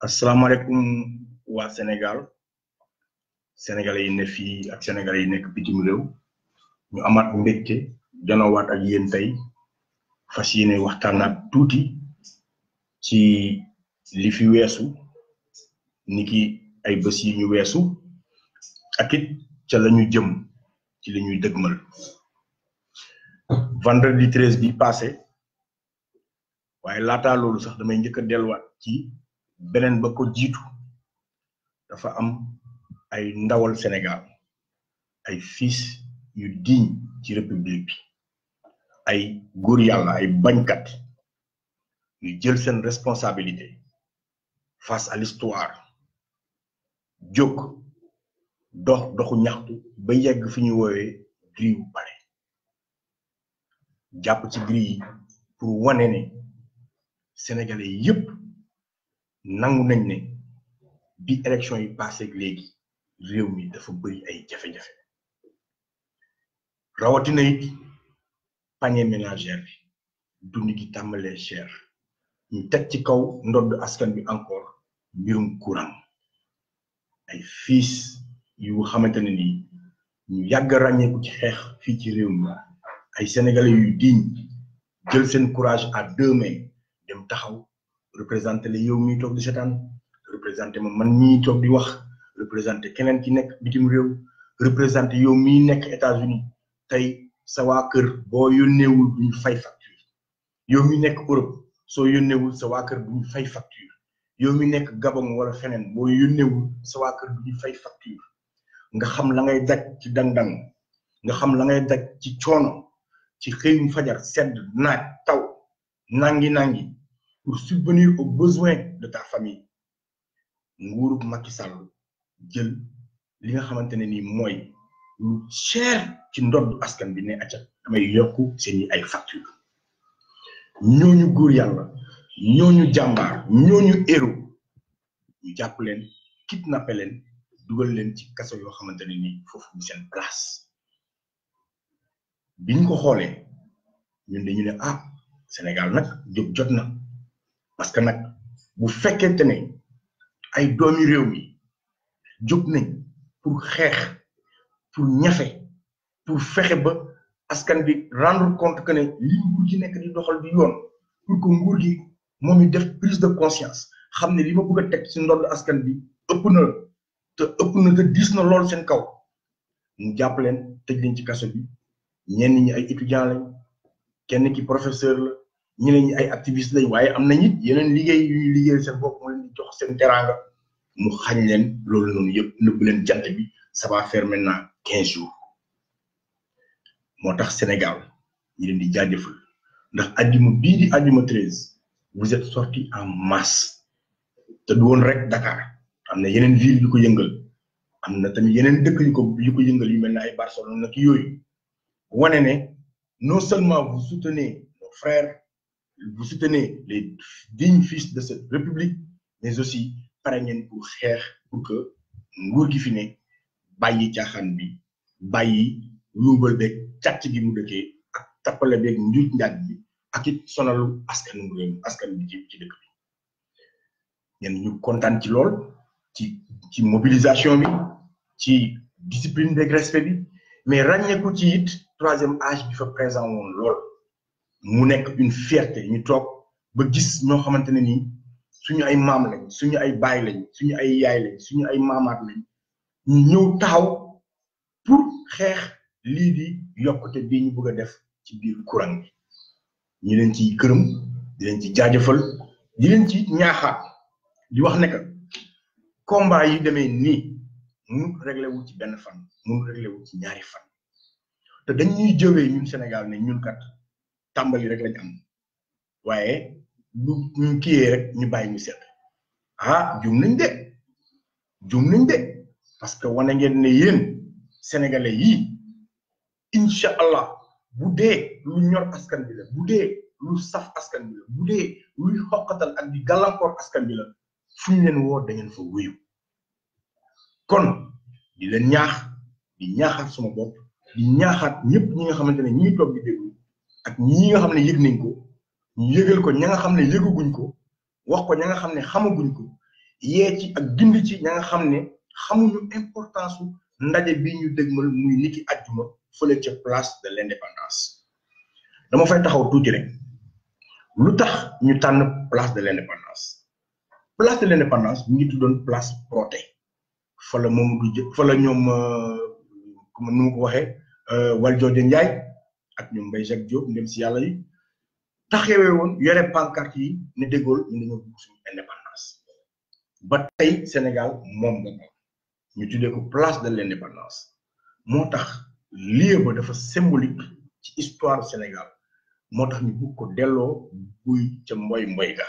asalaamaaleykum waa Sénégal sénégalais yi ne fii ak sénégalais yi nekk bitim réew ñu amaat mbégte janowaat ak yéen tey fas yéene waxtaanaat tuuti ci li fi weesu niki ay bés yi ñu weesu ak it ca la ñu jëm ci li ñuy dëgmal vendredi 13 bi passé waaye laataa loolu sax damay njëkk a delluwaat ci beneen ba ko jiitu dafa am ay ndawal Sénégal ay fils yu digne ci république bi ay góor yàlla ay bañkat yu jël seen responsabilité face à l'histoire jóg doxu ñaxtu ba yegg fi ñu woowee grille bu palais jàpp ci grille yi pour wane ne sénégalais yépp nangu nañ ne bi élection yi passé ak léegi réew mi dafa bëri ay jafe-jafe rawatina it panier ménagère bi dund gi tàmbalee cher ñu teg ci kaw ndodd askan bi encore mbirum courant ay fils yu xamante ne nii ñu yàgg ràññeeku ci xeex fii ci réew mi ay sénégalais yu digne jël seen courage à deux mains dem taxaw représenté la yow mii toog di seetaan représenté ma man mii toog di wax représenté keneen ki nekk bitim réew représenté yow mii nekk États-Unis tey sa waa kër boo yónneewul duñu fay facture yow mi nekk Europe soo yónneewul sa waa kër duñu fay facture yow mi nekk Gabon wala feneen boo yónneewul sa waa kër duñu fay facture nga xam la ngay daj ci dang-dang nga xam la ngay daj ci coono ci xëyum fajar sedd naaj taw nangi pour subvenir aux besoins de ta famille nguurub Macky Sall jël li nga xamante ne nii mooy lu cher ci ndodd askan bi ne acca damay yokku seeni ay facture ñooñu góor yàlla ñooñu jàmbaar ñooñu héros ñu jàpp leen kidnappé leen dugal leen ci kaso yoo xamante ne ni foofu du seen place biñ ko xoolee ñun dañu ne ah Sénégal nag jóg jot na parce que nag bu fekkente ne ay doomi réew mi jóg nañ pour xeex pour ñafe pour fexe ba askan bi rendre compte que ne li nguur gi nekk di doxal di yoon pour que nguur gi moom it def prise de conscience xam ne li ma bëgg a teg ci ndodd askan bi ëpp na te diis na lool seen kaw mu jàpp leen tëj leen ci kaso bi ñenn ñi ay étudiant lañ kenn ki professeur la ñeneen ñi ay activiste lañ waaye am nañ it yeneen liggéey yu ñuy liggéeyal seen bopp mu leen di jox seen teraanga mu xañ leen loolu noonu yëpp nëbb leen jant bi ça va faire maintenant 15 jours moo tax Sénégal ñu leen di jaajëfal ndax àjjuma bii di àjjuma 13 vous êtes sortis en masse te du woon rek Dakar am na yeneen ville yu ko yëngal am na tamit yeneen dëkk yu ko yëngal yu mel ne ay Barcelone nag yooyu wane ne non seulement vous soutenez nos frères vous soutenez les dignes fils de cette république mais aussi pare ngeen pour xeex pour que nguur gi fi ne bàyyi caaxaan bi bàyyi luubal beeg càcc gi mu dëkkee ak tappale beeg njuuj njaaj bi ak it sonalu askan bi ci dëkk bi ñen ñu kontaan ci lool ci mobilisation bi ci discipline beeg respect bi mais ràññeeku ci it troisième âge bi fa présent woon lool mu nekk une fierté ñu toog ba gis ñoo xamante ne nii suñu ay maam lañ suñu ay baay lañ suñu ay yaay lañ suñu ay maamaat lañ ñu ñëw taxaw pour xeex lii di yokkute bii ñu bëgg a def ci biir courant bi ñu leen ci gërëm di leen ci jaajëfal di leen ci ñaaxaat di wax ne que combat yi demee nii mënut réglé wu ci benn fan mënut réglé wu ci ñaari fan te dañuy jëwee ñun Sénégal ne ñun kat tàmbali rek lañ am waaye lu ñu kiyee rek ñu bàyyi ñu seet ah juum nañ de parce que wane ngeen ne yéen sénégalais yii incha allah bu dee lu ñor askan bi la bu dee lu saf askan bi la bu dee luy xoqatal ak di gàllankoor askan bi la fu ñu leen woo da ngeen fa wuyu kon di leen ñaax di ñaaxaat suma bopp di ñaaxaat ñëpp ñi nga xamante ne ñi ngi toog di déglu ak ñi nga xam ne yëg nañ ko ñu yëgal ko ña nga xam ne yëgaguñ ko wax ko ña nga xam ne xamaguñ ko yee ci ak gindi ci ña nga xam ne xamuñu importance su ndaje bi ñu dégmal muy niki àjjuma fële ca place de l'indépendance dama fay taxaw tuuti rek lu tax ñu tànn place de l'indépendance mu ngi tuddoon place Protet fa la moom du fa la ñoom comme nu ma ko waxee Valdiodio Ndiaye ak ñoom Mbaye Jacques Diop ndem si yàlla yi taxawee woon yore pancarte yi ne De Gaulle ñu dañoo bëgg suñu indépendance ba tey Sénégal moom la ñu tuddee ko place de l'indépendance moo tax lieu ba dafa symbolique ci histoire Sénégal moo tax ñu bëgg ko delloo buy ca mboy ga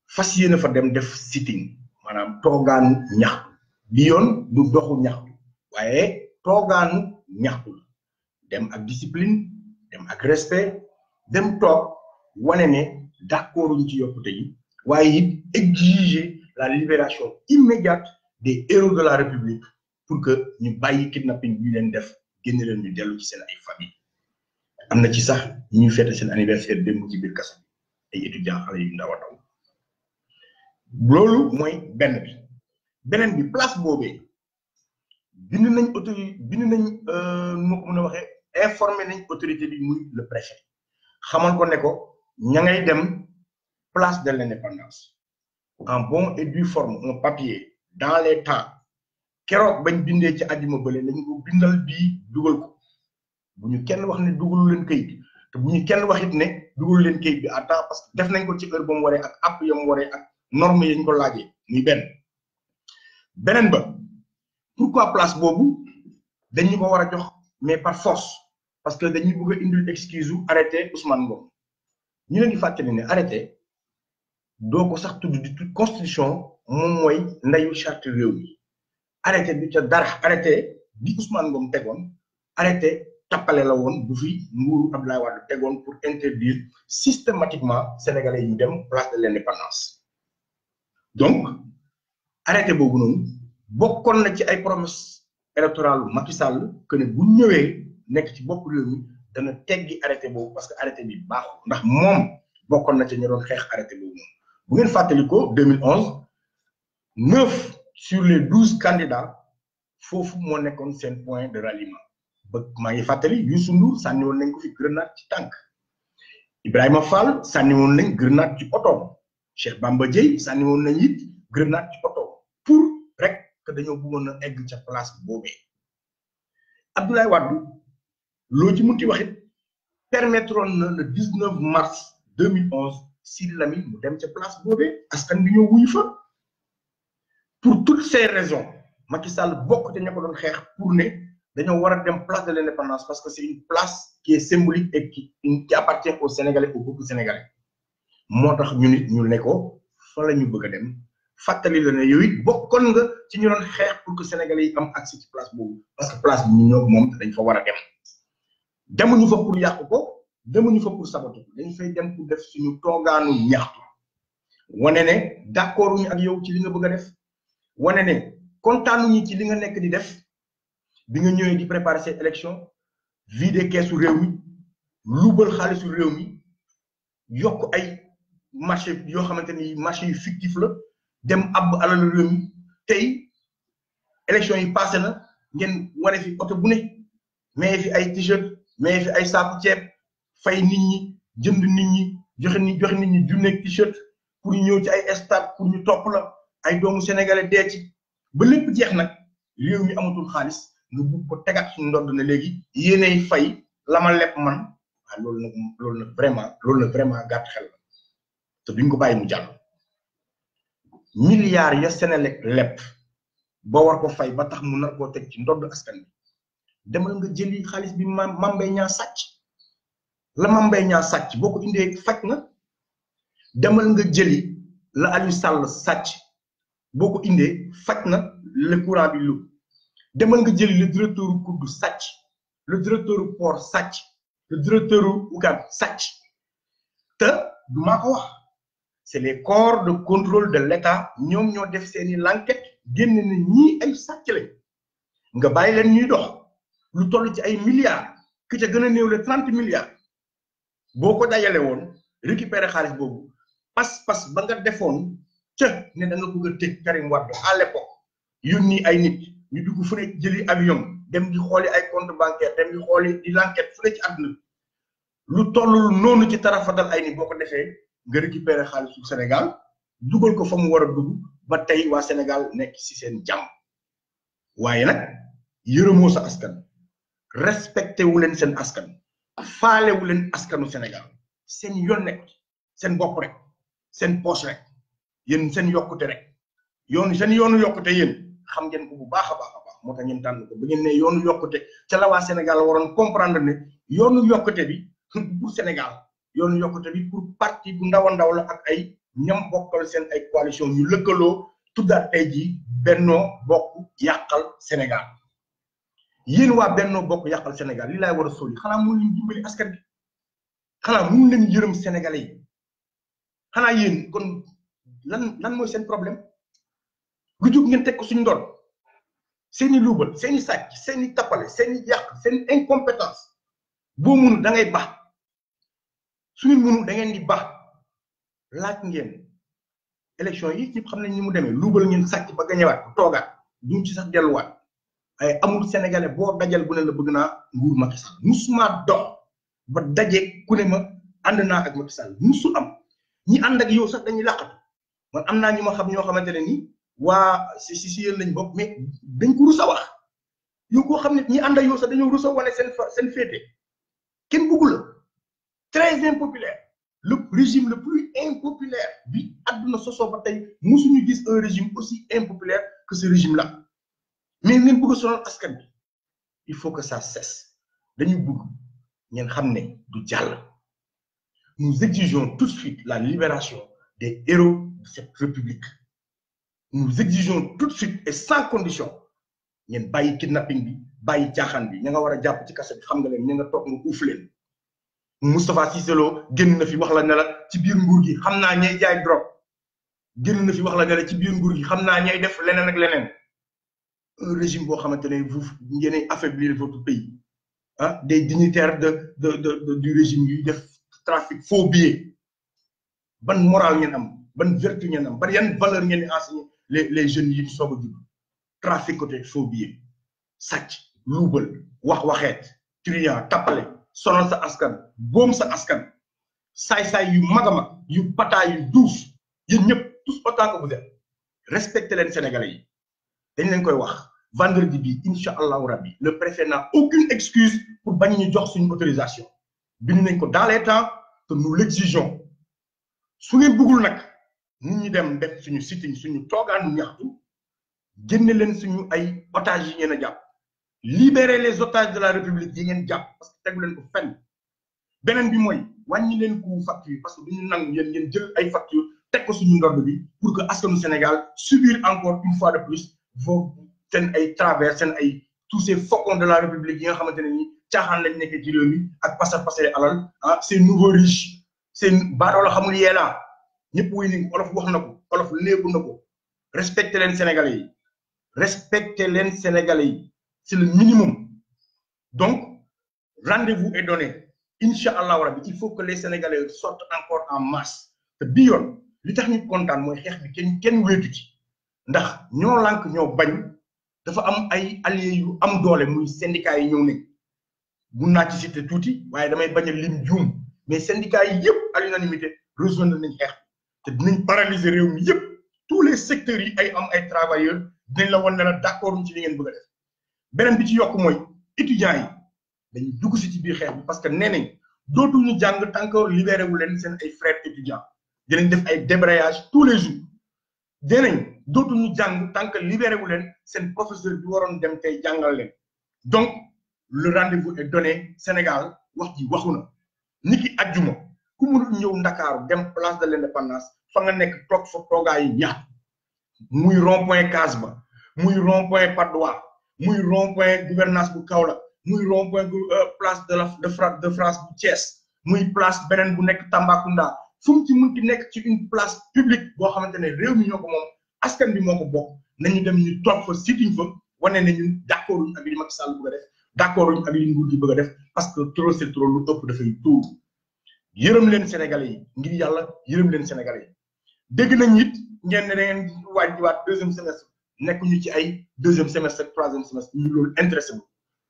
fas yéene fa dem def sitting maanaam toogaanu ñaxtu bi yoon du doxu ñaxtu waaye toogaanu ñaxtu la dem ak discipline dem ak respect dem toog wane ne d'accorduñ ci yokkute yi waaye it exiger la libération immédiate des héros de la République pour que ñu bàyyi kidnapping bi leen def génn leen ñu dellu ci seen ay famille am na ci sax ñuy fête seen anniversaire démb ci biir kaso bi ay étudiants xale yu ndaw a ndaw loolu mooy benn bi beneen bi place boobee bind nañ nu ko mën a waxee informé nañ autorité bi muy le préfet xamal ko ne ko ña ngay dem place de l'indépendance en bonne et due forme un papier dans les temps keroog bañ bindee ci àjjuma bële lañ ko bindal bii dugal ko bu ñu kenn wax ne dugalu leen kayit te bu ñu kenn wax it ne dugalu leen kayit bi à temps parce que def nañ ko ci heure ba mu waree ak app ya mu waree ak norme yañ ko laajee muy beneen ba pourquoi place boobu dañu ko war a jox mais par force parce que dañuy bëgg a indil excuse u arrêté Ousmane Ngom ñu leen di fàttali ne arrêté doo ko sax tudd di tudd constitution moom mooy ndeyu charte réew mi arrêté bi ca dara arrêté bi Ousmane Ngom tegoon arrêté tapalé la won bu fi nguuru Abdoulaye Wade tégon pour interdire systématiquement sénégalais ñu dem place de l'indépendance. Donc arrêté bobu non bokkon na ci ay promesses électorales Macky Sall que ne bu ñëwé nek ci bop réew mi dana teggi arrêté bobu parce que arrêté bi baaxul ndax mom bokkon na ci ñu doon xex arrêté bobu bu ngeen fateliko 2011 9 sur les 12 candidats fofu mo nekkon sen point de ralliement ba ma ngi fatali Youssou Ndour sanni won nañ ko fi grenade ci tank Ibrahima Fall sanni won nañ grenade ci auto Cheikh Bamba Dièye sanni won nañ it grenade ci auto pour rek que dañoo bëggoon a egg ci place bobé Abdoulaye Wade lo ci munti waxit permettre na le 19 mars 2011 Sidy Lamine mu dem ci place bobé askan bi ñoo wuy fa pour toutes ces raisons Macky Sall bokk te ñako doon xex pour né dañoo wara dem place de l'indépendance parce que c'est une place qui est symbolique et qui appartient aux Sénégalais, au peuple sénégalais motax ñu nit ñu ne ko fa lañu bëgg dem fatali la né yoy bokkon nga ci ñu doon xex pour que Sénégalais yi am accès ci place bobu parce que place bi ñu ñoo mom dañ fa wara dem demuñu fa pour yàq ko demuñu fa pour saboter dañ fay dem pour def suñu toogaanu ñaxtu wane ne d'accord ñu ak yow ci li nga bëgg def wane ne kontaanuñu ci li nga nekk di def bi nga ñëwee di préparer ces élections vider keesu réew mi luubal xaalisu réew mi yokk ay marché yoo xamante ni marché yu fictif la dem ab alal réew mi tey élections yi passé na ngeen wane fi oto bu ne mais fi ay t-shirt mais fi ay saaku ceeb fay nit ñi jënd nit ñi joxe nit ñi junneeg t-shirt pour ñu ñëw ci ay stade pour ñu topp la ay doomu sénégalais dee ci ba lépp jeex nag réew mi amatul xaalis nga bugg ko tegaat suñu ndodd ne léegi yéenay fay la ma lepp man waaw loolu nag vraiment gàtt xel la te duñ ko bàyyi mu jàll milliards ya Sénélec lepp ba war ko fay ba tax mu nar koo teg ci ndodd askan bi demal nga jëli xaalis bi Mame Mbaye Niang sàcc la Mame Mbaye Niang sàcc boo ko indee faj na demal nga jëli la Aliou Sall sàcc boo ko indee faj na le courant bi lu demal nga jëli le directeur Koudou sàcc le directeur port sàcc le directeur Ougan sàcc te du maa ko wax c'est les corps de contrôle de l'État ñoom ñoo def seeni l'enquête génn na ñii ay sàcc lañ nga bàyyi leen ñuy dox lu toll ci ay milliards ki ca gën a néew le 30 milliards boo ko dajale woon récupérer xaalis boobu pas-pas ba nga defoon ca ne da nga bëgg a tëj Karim Wade à l'époque yónni ay nit ñu dugg fu ne jëli avion dem di xooli ay compte bancaire dem di xooli di l'enquête fu ne ci àdduna lu toll noonu ci tarafatal ay ni boo ko defee nga récupérer xaalisu Sénégal dugal ko fa mu war a dugg ba tey waa Sénégal nekk ci seen jàmm waaye nag yërëmoo sa askan respecté wu leen seen askan faale wu leen askanu Sénégal seen yoon nekk seen bopp rek seen poche rek yéen seen yokkute rek seen yoonu yokkute yéen xam ngeen ko bu baax a baax moo tax ngeen tànn ko ba ngeen ne yoonu yokkute ca la waa Sénégal waroon comprendre ne yoonu yokkute bi pour Sénégal yoonu yokkute bi pour parti bu ndaw a ndaw la ak ay ñam bokkal seen ay coalition ñu lëkkaloo tuddaat tey jii Benno Bokk Yàqal Sénégal yéen waa Benno Bokk Yàqal Sénégal li laay war a sóoli xanaa mun leen dimbali askan bi xanaa mun leen yërëm sénégalais yi xanaa yéen kon lan mooy seen problème lu jóg ngeen teg ko suñu ndoon seeni luubal seeni sàcc seeni tappale seeni yàq seen incompétence boo munu da ngay baax suñu munu da ngeen di baax laaj ngeen élection yi ñëpp xam nañ ni mu demee luubal ngeen sàcc ba gañewaat toogaat duñ ci sax delluwaat ay amul sénégalais boo dajal bu ne la bëgg naa nguur Macky Sall musuma dox ba daje ku ne ma ànd naa ak Macky Sall musul am ñi ànd ak yow sax dañuy làqatu man am naa ñu ma xam ñoo xamante ne ni waa si yéen lañ bokk mais dañ ko rus a wax yow koo xam ne ñi ànd ak yow sax dañoo rus a wane seen féete kenn bëggu la très impopulaire le régime le plus impopulaire bi àdduna sosoo ba tey musuñu gis un régime aussi impopulaire que ce régime là mais ngeen bëgg a sonal askan bi il faut que ça cesse dañu bëgg ngeen xam ne du jàll nous exigeons tout de suite la libération des héros de cette république nous exigeons tout de suite et sans condition ngeen bàyyi kidnapping bi bàyyi caaxaan bi ña nga war a jàpp ci kaso bi xam nga leen ña nga toog nga uuf leen Moustapha Cissé Lo génn na fi wax la ne la ci biir nguur gi xam naa ñay jaay drogue génn na fi wax la ne la ci biir nguur gi xam naa ñay def leneen ak leneen un régime boo xamante ne vous ngeen affaiblir votre pays ah des dignitaires du régime yuy def trafic faux billets ban moral ngeen am ban vertu ngeen am ban yan valeur ngeen di enseigner les jeunes yi soog a jub traficoté faux billets sàcc luubal waxeet truand tappale sonal sa askan boom sa askan saay-saay yu mag a mag yu pataay yu duuf yéen ñëpp tous autant que vous êtes respecté leen Sénégalais yi dañ leen koy wax vendredi bi incha allahu rabbi le préfet n'a aucune excuse pour bañ ñu jox suñu autorisation bind nañ ko dans les temps que nous l'exigeons su ngeen bëggul nag nit ñi dem def suñu sitting suñu toogaanu ñaxtu génne leen suñu ay otages yi ngeen a jàpp libérer les otages de la république yi ngeen jàpp parce que tegu leen ko fenn beneen bi mooy wàññi leen ko facture parce que duñu nangu yéen ngeen jël ay facture teg ko suñu ndodd bi pour que askanu Sénégal subir encore une fois de plus vos seen ay travers seen ay tous ces faucons de la république yi nga xamante ne ni caaxaan lañ nekkee ci réew mi ak pasar pasare alal ah ces nouveaux riches seen baadoo la xamul yeelaa ñëpp wuy ni olof wax na ko olof léegu na ko respecté leen Sénégalais yi respecté leen Sénégalais yi c'est le minimum donc rendez-vous est donné incha allahu rabbi il faut que les Sénégalais sortent encore en masse te bi yoon li tax ñu kontaan mooy xeex bi kenn wéetu ci ndax ñoo lànk ñoo bañ dafa am ay alliés yu am doole muy syndicats yi ñëw nañ mun naa ci citer tuuti waaye damay bañ a lim juum mais syndicats yi yëpp à l'unanimité rejoindre nañ xeex te dinañ paralyser réew mi yëpp tous les secteurs yi ay am ay travailleurs dinañ la wan ne la d'accord ci li ngeen bëgg a def beneen bi ci yokk mooy étudiants yi dañu dugg si ci biir xeex bi parce que nee nañ dootuñu jàng tant que libéré wu leen seen ay frères étudiants dinañ def ay débrayage tous les jours dinañ dootuñu jàng tant que libéré wu leen seen professeur bi waroon dem tey jàngal leen donc le rendez-vous est donné Sénégal wax ji waxu na niki ajjuma ku mënul ñëw Ndakaaru dem place de l'indépendance fa nga nekk toog fa toogaa yi ñaar muy rond-point Casba muy rond-point Patte d'Oie muy rond-point gouvernance bu Kaolack muy rond-point place de France bu Thiès muy place beneen bu nekk Tambacounda fu mu ci mënti nekk ci une place publique boo xamante ne réew mi ñoo ko moom askan bi moo ko bokk nañu dem ñu toog fa sitting fa wane ne ñun d'accord uñ ak li Macky Sall bëgg a def d'accord uñ ak li nguur gi bëgg a def parce que trop c'est trop lu ëpp dafay tuur yërëm leen Sénégalais yi ngir yàlla yërëm leen Sénégalais yi dégg nañ it ngeen ne da ngeen waaj deuxième semestre nekkuñu ci ay deuxième semestre troisième semestre ñu loolu intéressé bu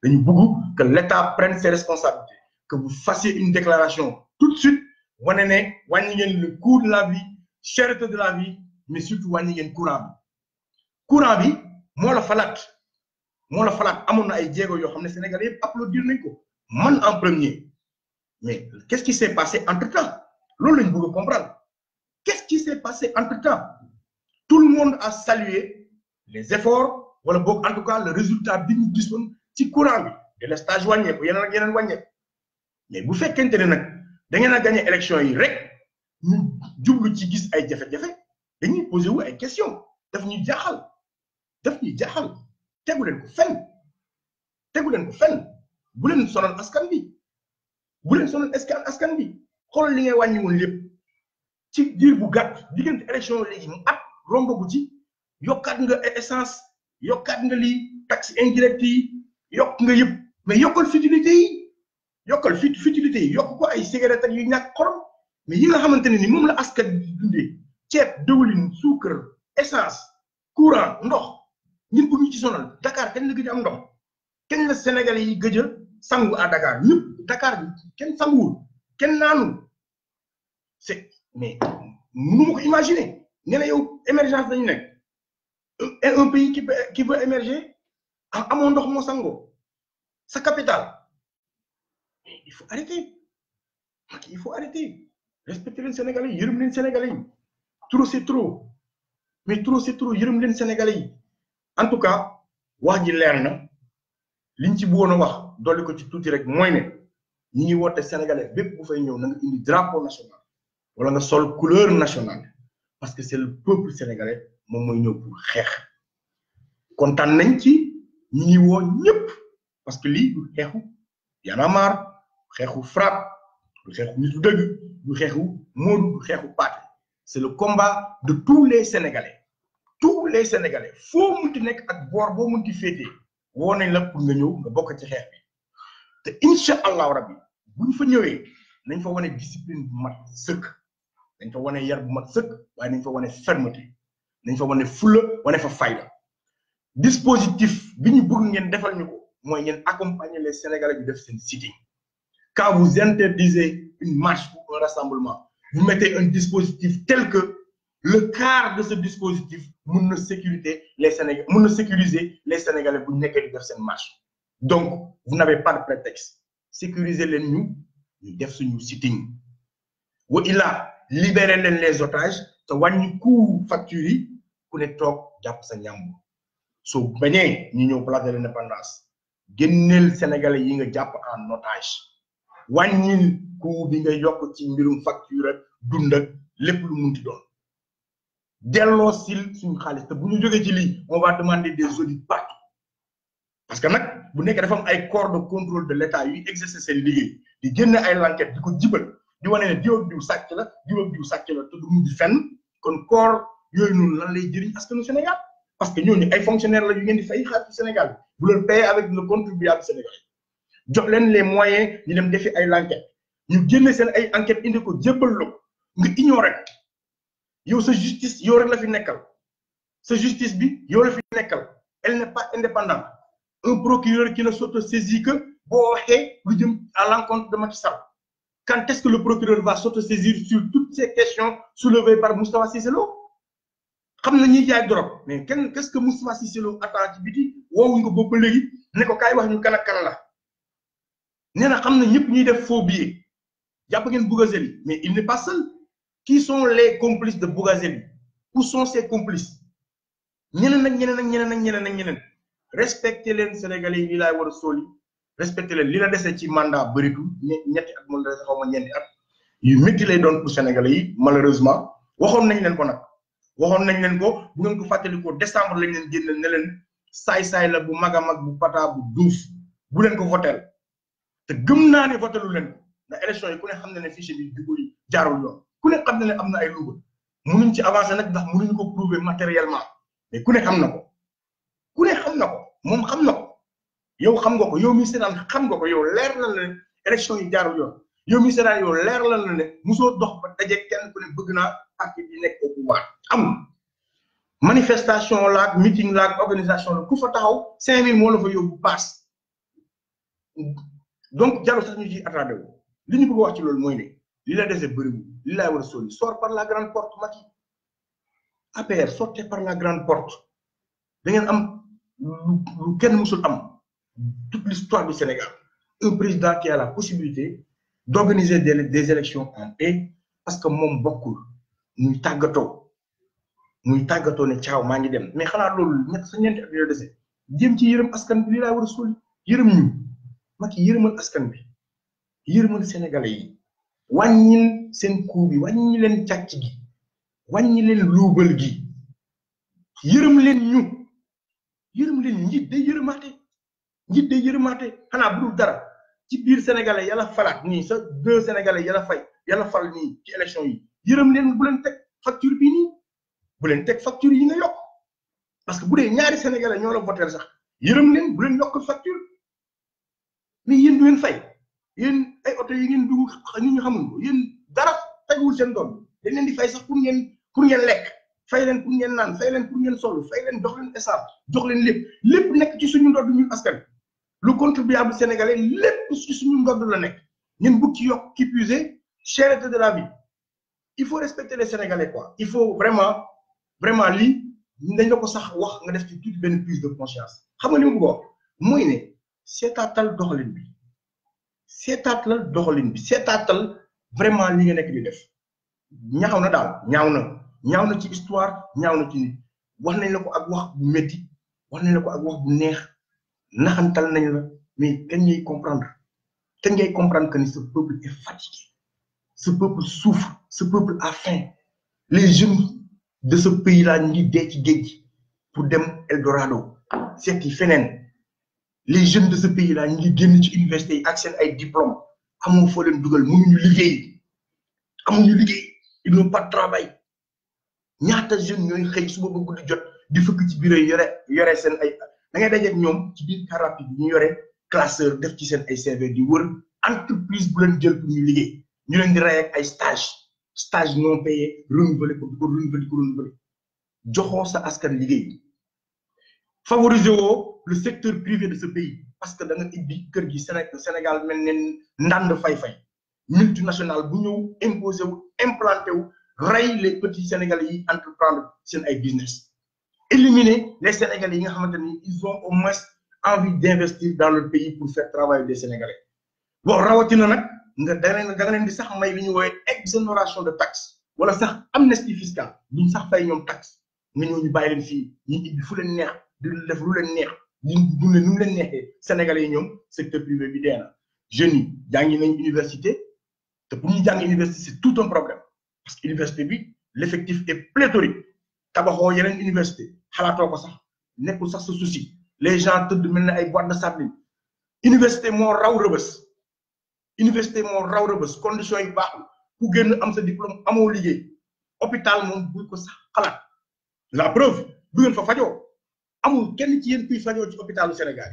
dañu bëgg que l'État prenne ses responsabilités que vous fassiez une déclaration tout de suite wane ne wàññi ngeen le coût de la vie cherté de la vie mais surtout wàññi ngeen courant bi moo la falaat amoon na ay jéego yoo xam ne Sénégalais yëpp applaudir nañ ko man en premier mais qu'est-ce qui s'est passé entre-temps loolu lañ bëgg a comprendre qu'est-ce qui s'est passé entre-temps tout le monde a salué les efforts wala boog en tout cas le résultat bi ñu gisoon ci courant bi délestage wàññeeku yeneen ak yeneen wàññeeku mais bu fekkente ne nag da ngeen a gagné élection yi rek ñu jublu ci gis ay jafe-jafe dañuy posé wu ay questions daf ñuy jaaxal tegu leen ko fenn bu leen sonal askan bi xoolal li ngay wàññiwoon lépp ci diir bu gàtt diggante élection léegi mu at rombagu ci yokkaat nga essence yokkaat nga lii taxe indirecte yi yokk nga yëpp mais yokkal futilité yi yokk ko ay cigarette ak yu ñàkk xorom mais yi nga xamante ne ni moom la askan bi dundee ceeb diwlin suukar essence courant ndox ñun bu ñu ci sonal Dakar kañ la gëj am ndox kañ la Sénégalais yi gëj a sangu à Dakar ñëpp Dakar bi kenn sanguwul kenn naanul c'est mais mënu ma ko imaginer nee na yow émergence dañu nekk un pays qui veut émerger amoo ndox moo sangoo sa capitale mais il faut arrêter respecter leen Sénégalais yi yërëm leen Sénégalais yi trop c'est trop mais trop c'est trop yërëm leen Sénégalais yi en tout cas wax ji leer na liñ ci bëggoon a wax dolli ko ci tuuti rek mooy ne ñi ngi woote Sénégalais bépp bu fay ñëw na nga indi drapeau national wala nga sol couleur nationale parce que c'est le peuple sénégalais moom mooy ñëw pour xeex kontaan nañ ci ñi ngi woo ñëpp parce que lii du xeexu Y'en a marre xeexu FRAPP du xeexu nitu dëgg du xeexu Modou du xeexu Pathé c'est le combat de tous les Sénégalais foo munti nekk ak boor boo munti féetee woo nañ la pour nga ñëw nga bokk ci xeex bi te incha allahu rabbi bu ñu fa ñëwee nañ fa wane discipline bu mat sëkk nañ fa wane yar bu mat sëkk waaye nañ fa wane fermeté nañ fa wane fulla wane fa fayda dispositif bi ñu bëgg ngeen defal ñu ko mooy ngeen accompagner les Sénégalais yu def seen sitting quand vous interdisez une marche ou un rassemblement vous mettez un dispositif tel que le quart de ce dispositif mun na sécuriser les Sénégalais bu nekkee di def seen marche donc vous n'avez pas de prétexte sécuriser leen ñu def suñu sitting wa illa libérer leen les otages te wàññi coût facture yi ku ne toog jàpp sa ñàmb soo bañee ñu ñëw place de l'Indépendance génneel Sénégalais yi nga jàpp en otage wàññil coût bi nga yokk ci mbirum facture ak dund ak lépp lu munti doon delloo sil suñu xaalis te bu ñu jógee ci lii on va demander des audits partout parce que nag bu nekk dafa am ay corps de contrôle de l'État yuy exercer seen liggéey di génne ay enquête di ko jibal di wane ne diw ak diw sàcc la te du mujj fenn kon corps yooyu noonu lan lay jëriñ askanu Sénégal parce que ñooñu ay fonctionnaires la yu ngeen di fay xaalis Sénégal bu leen payer avec le contribuable sénégalais jox leen les moyens ñu dem defi ay enquête ñu génne seen ay enquête indi ko jébbal la nga ignorer yow sa justice yow rek la fi nekkal sa justice bi yow la fi nekkal elle n'est pas indépendante un procureur qui ne s'autosaisit que boo waxee lu jëm à l'encontre de Macky Sall quand est-ce que le procureur va s'autosaisir sur toutes ces questions soulevées par Moustapha Cissé Lo xam na ñuy jaay drogue mais qu'est-ce que Moustapha Cissé Lo attend ci biti woowuñ ko boobu ba léegi ne ko kaay wax ñu kan ak kan la nee na xam na ñëpp ñuy def faux billet jàpp ngeen Bougazelli mais il n'est pas seul. Qui sont les complices de Bougazelli? Où sont ces complices? ñeneen respectez les Sénégalais yi laay war a sóoli respectez leen li la dese ci mandat bëritul ñetti at mu la dese xaw ma ñeenti at yu métti lay doon pour Sénégalais yi malheureusement waxoon nañ leen ko nag waxoon nañ leen ko bu ngeen ko fàttalikoo décembre lañ leen génne ne leen saay-saay la bu mag a mag bu pata bu duuf bu leen ko votel te gëm naa ne votelu leen ko ndax élection yi ku ne xam na ne fichier bi jubóo yi jaarul yoon ku ne xam na ne am na ay luuba mënuñ ci avancer nag ndax mënuñ ko prouver matériellement mais ku ne xam na ko moom xam na ko yow xam nga ko yow mi seetaan xam nga ko yow leer na la ne élection yi jaarul yoon yow mi seetaan yow leer na la ne musoo dox ba daje kenn ku ne bëgg naa parti bi nekk au pouvoir amul manifestation laak meeting laak organisation la ku fa taxaw 5000 moo la fa yóbbu paas donc jarul sax ñu ci attardé wu li ñu bëgg wax ci loolu mooy ne li la dese bëriwul li laay war a sóoli sort par la grande porte Macky APR sortez par la grande porte da ngeen am lu kenn musul am toute l'histoire du Sénégal un président qui a la possibilité d'organiser des élections en paix parce que moom bokkul muy tàggatoo ne caaw maa ngi dem mais xanaa loolu ñeenti at yoo dese jéem ci yërëm askan bi li laay war a sóoli yërëm ñu Macky yërëmal askan bi yërëmal Sénégalais yi wàññil seen coût bi wàññi leen càcc gi wàññi leen luubal gi yërëm leen njiit day yërëmaate xanaa bu dul dara ci biir Sénégalais yàlla falaat nii sa 2 Sénégalais yàlla fal nii ci élection yi yërëm leen bu leen teg facture bii nii bu leen teg facture yi nga yokk parce que bu dee ñaari Sénégalais ñoo la voter sax yërëm leen bu leen yokk facture mais yéen du ngeen fay yéen ay oto yi ngeen dugg nit ñi xamul ko yéen dara teguwul seen doom dañ leen di fay sax pour ngeen lekk fay leen pour ngeen naan fay leen pour ngeen solu fay leen jox leen essence jox leen lépp nekk ci suñu ndodd ñun askan le contribuable sénégalais lépp ci suñu ndodd la nekk ngeen bëgg ci yokk qui plus est cherté de la vie il faut respecter les Sénégalais quoi il faut vraiment lii dañ la ko sax wax nga def ci toute benn prise de conscience xam nga li mu bëgg wax mooy ne seetaatal doxalin bi seetaatal vraiment li nga nekk di def ñaaw na daal ñaaw na ci histoire ñaaw na ci nit wax nañ la ko ak wax bu métti wax nañ la ko ak wax bu neex naxantal nañ la mais kañ ngay comprendre que ni ce peuple est fatigué ce peuple souffre ce peuple a faim les jeunes de ce pays là ñu ngi dee ci géej gi pour dem Eldorado seeti feneen les jeunes de ce pays là ñu ngi génn ci université yi ak seen ay diplôme amoo foo leen dugal mënuñu liggéey amuñu liggéey ils n'ont pas de travail ñaata jeunes ñooy xëy suba ba guddi jot di fëkk ci bureau yi yore seen ay da ngay dajeeg ñoom ci biir car rapide ñu yore classeur def ci seen ay CV di wër entreprise bu leen jël pour ñu liggéey ñu leen di rey ak ay stage non payé renouvelé ko di ko renouvelé joxoo sa askan liggéey favoriser woo le secteur privé de ce pays parce que da nga ibbi kër gi Sénégal mel ne ndànd fay-fay multinational bu ñëw imposé wu implanté wu rey les petits Sénégalais yi entreprendre seen ay business éliminer les Sénégalais yi nga xamante ni ils ont au moins envie d'investir dans le pays pour faire travailler des Sénégalais bon rawatina nag nga da nga leen di sax may li ñu woowee exonération de taxes wala sax amnistie fiscale duñ sax fay ñoom taxe nga ñëw ñu bàyyi leen fii ñu ibbi fu leen neex di def lu leen neex ñu dundee nu mu leen neexee Sénégalais yi ñoom secteur privé bi dee na jeunes yi jàngi nañ université te pour ñu jàng université c'est tout un problème parce que université bi l'effectif est pléthorique tabaxoo yeneen université xalaatoo ko sax nekkul sax sa souci les gens tëdd mel ne ay boîte de sardine université moo raw rëbës conditions yi baaxul ku génn am sa diplôme amoo liggéey hôpital moom buñ ko sax xalaat la preuve du ngeen fa fajoo amul kenn ci yéen kuy fajoo ci hôpitalu Sénégal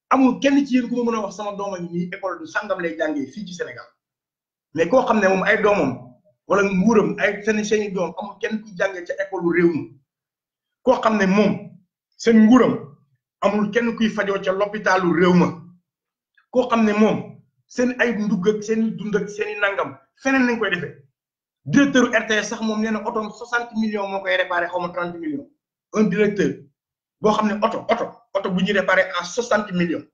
amul kenn ci yéen ku ma mën a wax sama doom ak nii école sangam lay jàngee fii ci Sénégal mais koo xam ne moom ay doomam wala nguuram ay seeni doom amul kenn kuy jàngee ca école réew mi koo xam ne moom seen nguuram amul kenn kuy fajoo ca l'hôpitalu réew ma koo xam ne moom seen ay ndugg ak seen dund ak seen nangam feneen nañ koy defee directeur RTS sax moom nee na oto 60 millions moo koy réparé xaw ma 30 millions un directeur boo xam ne oto bu ñuy réparé à 60 millions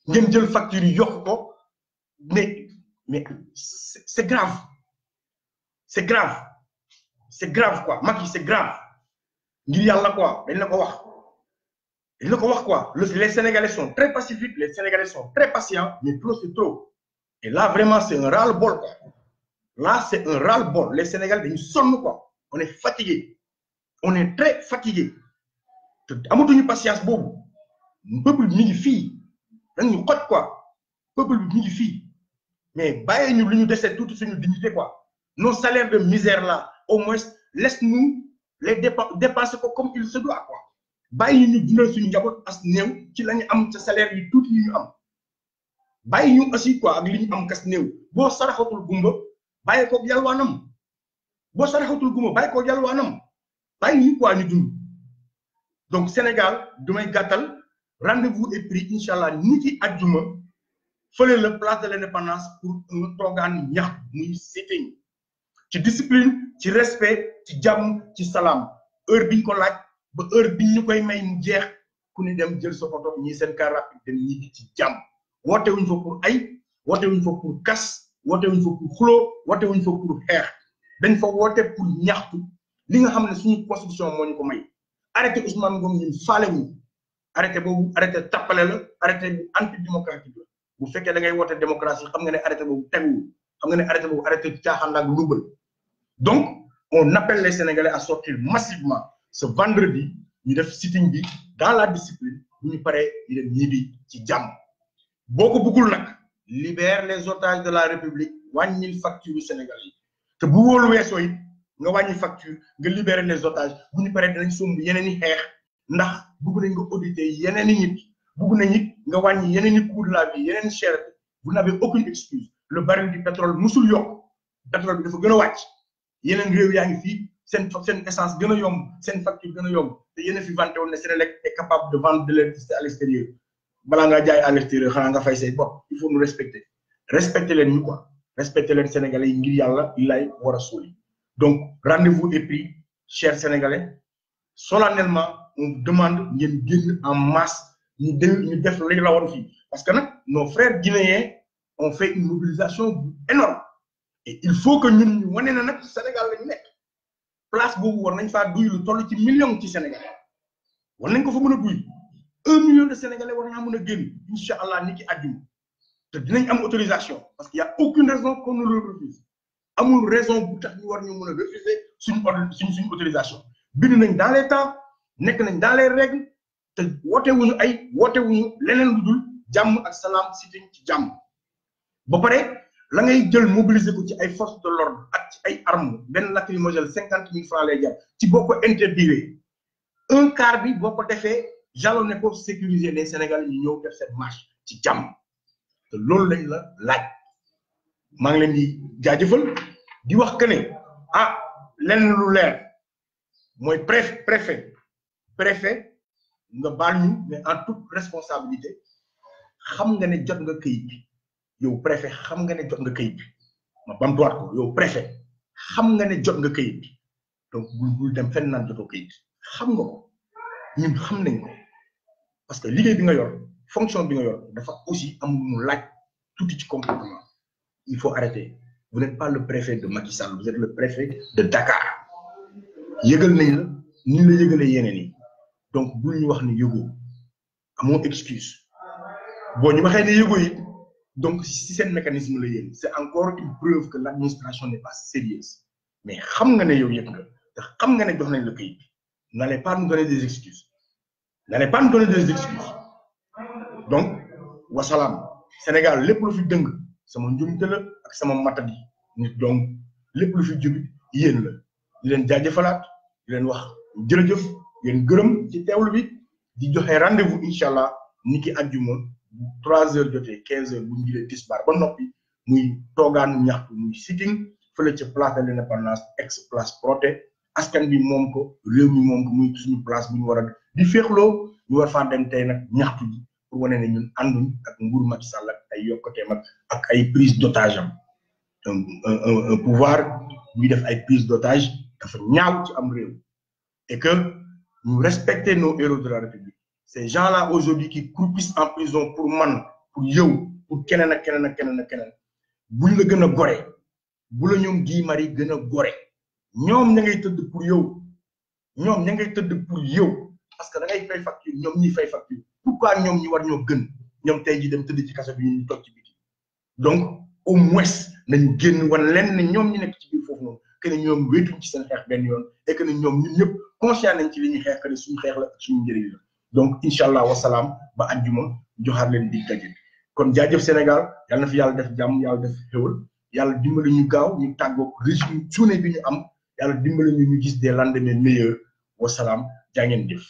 ngeen jël facture yi yokk ko mais c'est grave quoi Macky c'est grave ngir yàlla quoi dañ la ko wax quoi les Sénégalais sont très pacifiques les Sénégalais sont très patients mais trop c'est trop et là vraiment c'est un ras-le-bol quoi là c'est un ras-le-bol les Sénégalais dañu sonn quoi on est fatigué on est très fatigué te amatuñu patience boobu peuple bi mi ngi fii dañu xoj quoi peuple bi mi ngi fii mais bàyyi ñu lu ñu dese tuuti suñu dignité quoi nos salaires de misère là au moins laisse-nous les dépenser ko comme il se doit quoi bàyyi ñu dundal suñu njaboot as néew ci la ñu am ca salaire yi tuuti yi ñu am bàyyi ñu aussi quoi ak li ñu am kas néew boo saraxatul gumba bàyyi ko yalwaanam bàyyi ñu quoi ñu dund donc Sénégal dumay gàttal rendez-vous est pris incha allah ni ki àjjuma fële la place de l'indépendance pour un toogaan ñax muy sitting ci discipline ci respect ci jàmm ci salaam heure biñ ko laaj ba heure biñ ñu koy may mu jeex ku ni dem jël sa photo ñii seen car rapide dem ñibbi ci jàmm woote wuñ fa pour ay woote wuñ fa pour kas woote wuñ fa pour xuloo woote wuñ fa pour xeex dañ fa woote pour ñaxtu li nga xam ne suñu constitution moo ñu ko may arrêté Ousmane Ngom ñun faale wuñ arrêté boobu arrêté tappale la arrêté bu anti démocratique la bu fekkee da ngay woote démocratie xam nga ne arrêté boobu teguwul xam nga ne arrêté boobu arrêté caaxaan ak luubal donc on appelle les Sénégalais à sortir massivement ce vendredi ñu def sitting bi dans la discipline bu ñu paree ñu dem ñibbi ci jàmm boo ko bëggul nag libère les otages de la République wàññil facture Sénégal yi te bu wóolu weesoo it nga wàññi facture nga libérer les otages bu ñu paree dinañ somb yeneen i xeex ndax bëgg nañ nga auditer yeneen i nit bëgg nañ it nga wàññi yeneen i coût de la vie yeneen cher vous n'avez aucune excuse le baril du pétrole musul yokk pétrole bi dafa gën a wàcc yeneen réew yaa ngi fii seen essence gën a yomb seen facture gën a yomb te yéen a fi vanté woon ne Senelec est capable de vendre de l'électricité à l'extérieur balaa ngaa jaay à l'extérieur xanaa nga fay say bopp il faut nous respecter leen ñu quoi respecter leen Sénégalais yi ngir yàlla lay war a suuli donc rendez-vous est pris chers Sénégalais solennellement on demande ngeen génn en masse ñu def li la woon fii parce que nag nos frères guinéens ont fait une mobilisation énorme et il faut que ñun ñu wane na nag Sénégal lañu nekk place boobu war nañ faa duy lu toll ci million ci Sénégalais war nañ ko fa mën a duy 1 million de Sénégalais war naa mën a génn incha allah ni ki àjjuma te dinañ am autorisation parce qu'il y a aucune raison qu'on nous le refuse amul raison bu tax ñu war ñu mën a refuser suñu autorisation bind nañ dans les temps nekk nañ dans les règles te woote wuñu leneen lu dul jàmm ak salaam sitting ci jàmm ba pare la ngay jël mobiliser ko ci ay forces de l'ordre ak ci ay armes benn lacrymogène 50 000 francs lay jar ci boo ko interdire un quart bi boo ko defee jalonné ko sécuriser les Sénégalais ñu ñëw def cette marche ci jàmm te loolu lañ la laaj maa ngi leen di jaajëfal di wax que ne lenn lu leer mooy préfet nga baal ñu mais en toute responsabilité xam nga ne jot nga këyit bi yow préfet xam nga ne jot nga këyit bi ma bamtuwaat ko yow préfet xam nga ne jot nga këyit bi donc bul dem fenn naan jotoo këyit xam nga ko ñun xam nañ ko parce que liggéey bi nga yor fonction bi nga yor dafa aussi am lu mu laaj tuuti ci comportement il faut arrêter vous n'êtes pas le préfet de Macky Sall vous êtes le préfet de Dakar yëgal nañ la ni la yëgalee yeneen yi donc bul ñu wax ne yëgoo amoo excuse boo ñu waxee ne yëgoo it donc si seen mécanisme la yéen c'est encore une preuve que l'administration n'est pas sérieuse mais xam nga ne yow yëg nga te xam nga ne jox nañ la këyit bi n'allez pas nous donner des excuses donc wasalaam Sénégal lépp lu fi dëng sama njumte la ak sama matadi nit donc lépp lu fi jub yéen la di leen jaajëfalaat di leen wax jërëjëf yéen gërëm ci teewlu bi di joxe rendez-vous incha allah ni ki àjjuma 3 heures jotee 15 heures bu ñu jëlee tisbaar ba noppi muy toogaanu ñaxtu muy sitting fële ca place de l'indépendance ex place Protet askan bi moom ko réew mi moom ko muy suñu place bu ñu war a di féexloo ñu war faa dem tey nag ñaxtu ji pour wane ne ñun ànduñ ak nguuru Macky Sall ak ay yokkateem ak ay prise d'otage am un pouvoir buy def ay prise d'otage dafa ñaaw ci am réew et que nous respecter nos héros de la République ces gens-là aujourd'hui qui croupissent en prison pour man pour yow pour keneen ak keneen ak keneen ak keneen buñ la gën a gore bu la ñoom Guy Marius gën a gore ñoom ña ngay tëdd pour yow parce que da ngay fay facture ñoom ñuy fay facture pourquoi ñoom ñu war ñoo gën ñoom tey jii dem tëdd ci kaso bi ñu toog ci biti donc au moins nañu génn wan leen ne ñoom ñu nekk ci biir foofu noonu que ne ñoom wéetuñ ci seen xeex benn yoon et que ne ñoom ñun ñëpp conscient nañ ci li ñuy xeex que ne suñu xeex la ak suñu njëriñ la donc incha allah wasalaam ba àjjuma joxaat leen dig daje kon jaajëf Sénégal yàlla na fi yàlla def jàmm yàlla def xéwal yàlla dimbali ñu gaaw ñu tàggoog régime suune bi ñu am yàlla dimbali ñu gis des lendemains meilleurs wasalaam jaa ngeen jëf.